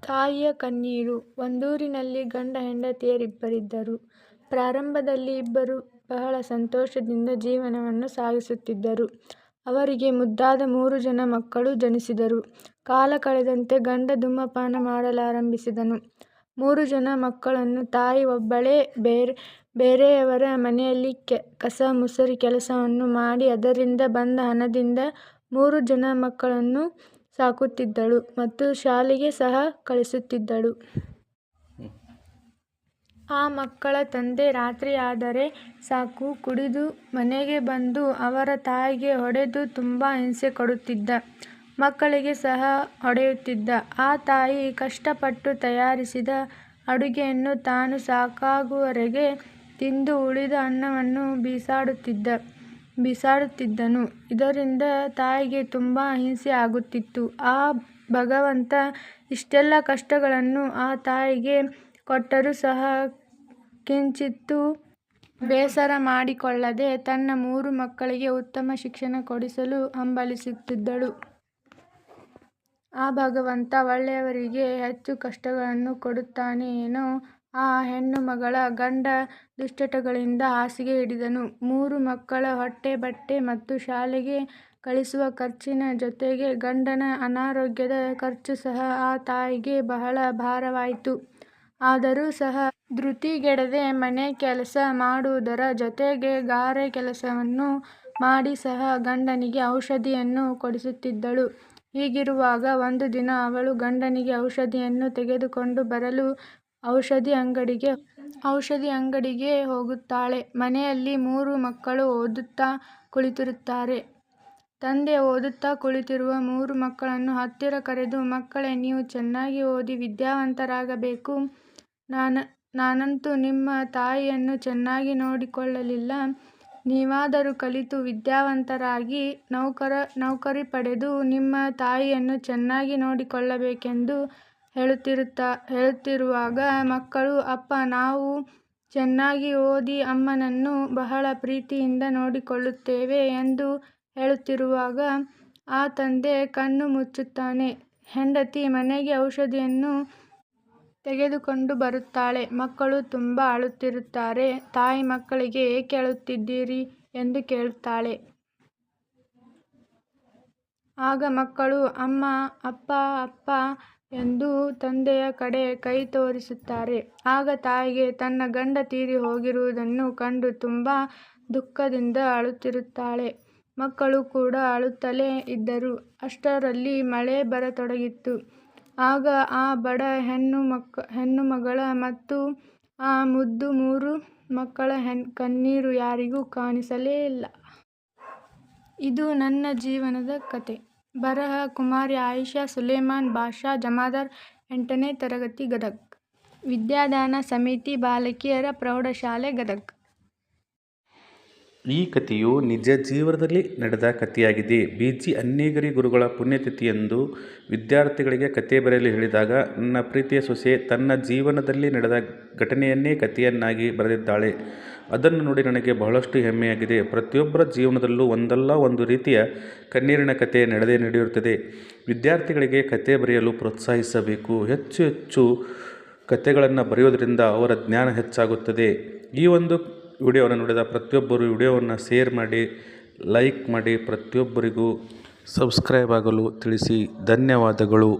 ತಾಯಿಯ ಕಣ್ಣೀರು. ಒಂದೂರಿನಲ್ಲಿ ಗಂಡ ಹೆಂಡತಿಯರಿಬ್ಬರಿದ್ದರು. ಪ್ರಾರಂಭದಲ್ಲಿ ಇಬ್ಬರೂ ಬಹಳ ಸಂತೋಷದಿಂದ ಜೀವನವನ್ನು ಸಾಗಿಸುತ್ತಿದ್ದರು. ಅವರಿಗೆ ಮುದ್ದಾದ 3 ಜನ ಮಕ್ಕಳು ಜನಿಸಿದರು. ಕಾಲ ಕಳೆದಂತೆ ಗಂಡ ಧೂಮಪಾನ ಮಾಡಲಾರಂಭಿಸಿದನು. 3 ಜನ ಮಕ್ಕಳನ್ನು ತಾಯಿ ಒಬ್ಬಳೇ ಬೇರೆಯವರ ಮನೆಯಲ್ಲಿ ಕಸ ಮುಸುರಿ ಕೆಲಸವನ್ನು ಮಾಡಿ ಅದರಿಂದ ಬಂದ ಹಣದಿಂದ 3 ಜನ ಮಕ್ಕಳನ್ನು ಸಾಕುತ್ತಿದ್ದಳು ಮತ್ತು ಶಾಲೆಗೆ ಸಹ ಕಳಿಸುತ್ತಿದ್ದಳು. ಆ ಮಕ್ಕಳ ತಂದೆ ರಾತ್ರಿಯಾದರೆ ಸಾಕು ಕುಡಿದು ಮನೆಗೆ ಬಂದು ಅವರ ತಾಯಿಗೆ ಹೊಡೆದು ತುಂಬ ಹಿಂಸೆ ಕೊಡುತ್ತಿದ್ದ. ಮಕ್ಕಳಿಗೆ ಸಹ ಹೊಡೆಯುತ್ತಿದ್ದ. ಆ ತಾಯಿ ಕಷ್ಟಪಟ್ಟು ತಯಾರಿಸಿದ ಅಡುಗೆಯನ್ನು ತಾನು ಸಾಕಾಗುವವರೆಗೆ ತಿಂದು ಉಳಿದ ಅನ್ನವನ್ನು ಬಿಸಾಡುತ್ತಿದ್ದನು. ಇದರಿಂದ ತಾಯಿಗೆ ತುಂಬ ಹಿಂಸೆ ಆಗುತ್ತಿತ್ತು. ಆ ಭಗವಂತ ಇಷ್ಟೆಲ್ಲ ಕಷ್ಟಗಳನ್ನು ಆ ತಾಯಿಗೆ ಕೊಟ್ಟರೂ ಸಹ ಕಿಂಚಿತ್ತೂ ಬೇಸರ ಮಾಡಿಕೊಳ್ಳದೆ ತನ್ನ 3 ಮಕ್ಕಳಿಗೆ ಉತ್ತಮ ಶಿಕ್ಷಣ ಕೊಡಿಸಲು ಹಂಬಲಿಸುತ್ತಿದ್ದಳು. ಆ ಭಗವಂತ ಒಳ್ಳೆಯವರಿಗೆ ಹೆಚ್ಚು ಕಷ್ಟಗಳನ್ನು ಕೊಡುತ್ತಾನೆಯೇನೋ. ಆ ಹೆಣ್ಣು ಮಗಳ ಗಂಡ ದುಶ್ಚಟಗಳಿಂದ ಹಾಸಿಗೆ ಹಿಡಿದನು. 3 ಮಕ್ಕಳ ಹೊಟ್ಟೆ ಬಟ್ಟೆ ಮತ್ತು ಶಾಲೆಗೆ ಕಳಿಸುವ ಖರ್ಚಿನ ಜೊತೆಗೆ ಗಂಡನ ಅನಾರೋಗ್ಯದ ಖರ್ಚು ಸಹ ಆ ತಾಯಿಗೆ ಬಹಳ ಭಾರವಾಯಿತು. ಆದರೂ ಸಹ ಧೃತಿಗೆಡದೆ ಮನೆ ಕೆಲಸ ಮಾಡುವುದರ ಜೊತೆಗೆ ಗಾರೆ ಕೆಲಸವನ್ನು ಮಾಡಿ ಸಹ ಗಂಡನಿಗೆ ಔಷಧಿಯನ್ನು ಕೊಡಿಸುತ್ತಿದ್ದಳು. ಹೀಗಿರುವಾಗ ಒಂದು ದಿನ ಅವಳು ಗಂಡನಿಗೆ ಔಷಧಿಯನ್ನು ತೆಗೆದುಕೊಂಡು ಬರಲು ಔಷಧಿ ಅಂಗಡಿಗೆ ಹೋಗುತ್ತಾಳೆ. ಮನೆಯಲ್ಲಿ 3 ಮಕ್ಕಳು ಓದುತ್ತಾ ಕುಳಿತಿರುತ್ತಾರೆ. ತಂದೆ ಓದುತ್ತಾ ಕುಳಿತಿರುವ 3 ಮಕ್ಕಳನ್ನು ಹತ್ತಿರ ಕರೆದು, ಮಕ್ಕಳೇ, ನೀವು ಚೆನ್ನಾಗಿ ಓದಿ ವಿದ್ಯಾವಂತರಾಗಬೇಕು. ನಾನಂತೂ ನಿಮ್ಮ ತಾಯಿಯನ್ನು ಚೆನ್ನಾಗಿ ನೋಡಿಕೊಳ್ಳಲಿಲ್ಲ. ನೀವಾದರೂ ಕಲಿತು ವಿದ್ಯಾವಂತರಾಗಿ ನೌಕರಿ ಪಡೆದು ನಿಮ್ಮ ತಾಯಿಯನ್ನು ಚೆನ್ನಾಗಿ ನೋಡಿಕೊಳ್ಳಬೇಕೆಂದು ಹೇಳುತ್ತಿರುವಾಗ ಮಕ್ಕಳು, ಅಪ್ಪ, ನಾವು ಚೆನ್ನಾಗಿ ಓದಿ ಅಮ್ಮನನ್ನು ಬಹಳ ಪ್ರೀತಿಯಿಂದ ನೋಡಿಕೊಳ್ಳುತ್ತೇವೆ ಎಂದು ಹೇಳುತ್ತಿರುವಾಗ ಆ ತಂದೆ ಕಣ್ಣು ಮುಚ್ಚುತ್ತಾನೆ. ಹೆಂಡತಿ ಮನೆಗೆ ಔಷಧಿಯನ್ನು ತೆಗೆದುಕೊಂಡು ಬರುತ್ತಾಳೆ. ಮಕ್ಕಳು ತುಂಬ ಅಳುತ್ತಿರುತ್ತಾರೆ. ತಾಯಿ ಮಕ್ಕಳಿಗೆ, ಏಕೆ ಅಳುತ್ತಿದ್ದೀರಿ ಎಂದು ಕೇಳುತ್ತಾಳೆ. ಆಗ ಮಕ್ಕಳು ಅಮ್ಮ, ಅಪ್ಪ ಎಂದು ತಂದೆಯ ಕಡೆ ಕೈ ತೋರಿಸುತ್ತಾರೆ. ಆಗ ತಾಯಿಗೆ ತನ್ನ ಗಂಡ ತೀರಿ ಹೋಗಿರುವುದನ್ನು ಕಂಡು ತುಂಬ ದುಃಖದಿಂದ ಅಳುತ್ತಿರುತ್ತಾಳೆ. ಮಕ್ಕಳು ಕೂಡ ಅಳುತ್ತಲೇ ಇದ್ದರು. ಅಷ್ಟರಲ್ಲಿ ಮಳೆ ಬರತೊಡಗಿತು. ಆಗ ಆ ಬಡ ಹೆಣ್ಣು ಮಗಳ ಮತ್ತು ಆ ಮುದ್ದು 3 ಮಕ್ಕಳ ಕಣ್ಣೀರು ಯಾರಿಗೂ ಕಾಣಿಸಲೇ ಇಲ್ಲ. ಇದು ನನ್ನ ಜೀವನದ ಕತೆ. ಬರಹ ಕುಮಾರಿ ಆಯಿಷಾ ಸುಲೇಮಾನ್ ಬಾಷಾ ಜಮಾದಾರ್ 8ನೇ ತರಗತಿ ಗದಗ. ವಿದ್ಯಾದಾನ ಸಮಿತಿ ಬಾಲಕಿಯರ ಪ್ರೌಢಶಾಲೆ ಗದಗ. ಈ ಕಥೆಯು ನಿಜ ಜೀವನದಲ್ಲಿ ನಡೆದ ಕಥೆಯಾಗಿದೆ. ಬಿ.ಜಿ. ಅನ್ನೇಗರಿ ಗುರುಗಳ ಪುಣ್ಯತಿಥಿಯಂದು ವಿದ್ಯಾರ್ಥಿಗಳಿಗೆ ಕಥೆ ಬರೆಯಲು ಹೇಳಿದಾಗ ನನ್ನ ಪ್ರೀತಿಯ ಸೊಸೆ ತನ್ನ ಜೀವನದಲ್ಲಿ ನಡೆದ ಘಟನೆಯನ್ನೇ ಕಥೆಯನ್ನಾಗಿ ಬರೆದಿದ್ದಾಳೆ. ಅದನ್ನು ನೋಡಿ ನನಗೆ ಬಹಳಷ್ಟು ಹೆಮ್ಮೆಯಾಗಿದೆ. ಪ್ರತಿಯೊಬ್ಬರ ಜೀವನದಲ್ಲೂ ಒಂದಲ್ಲ ಒಂದು ರೀತಿಯ ಕಣ್ಣೀರಿನ ಕಥೆ ನಡೆಯುತ್ತದೆ. ವಿದ್ಯಾರ್ಥಿಗಳಿಗೆ ಕಥೆ ಬರೆಯಲು ಪ್ರೋತ್ಸಾಹಿಸಬೇಕು. ಹೆಚ್ಚು ಹೆಚ್ಚು ಕಥೆಗಳನ್ನು ಬರೆಯೋದರಿಂದ ಅವರ ಜ್ಞಾನ ಹೆಚ್ಚಾಗುತ್ತದೆ. ಈ ಒಂದು ವಿಡಿಯೋವನ್ನು ನೋಡಿದ ಪ್ರತಿಯೊಬ್ಬರು ವಿಡಿಯೋವನ್ನು ಶೇರ್ ಮಾಡಿ, ಲೈಕ್ ಮಾಡಿ, ಪ್ರತಿಯೊಬ್ಬರಿಗೂ ಸಬ್ಸ್ಕ್ರೈಬ್ ಆಗಲು ತಿಳಿಸಿ. ಧನ್ಯವಾದಗಳು.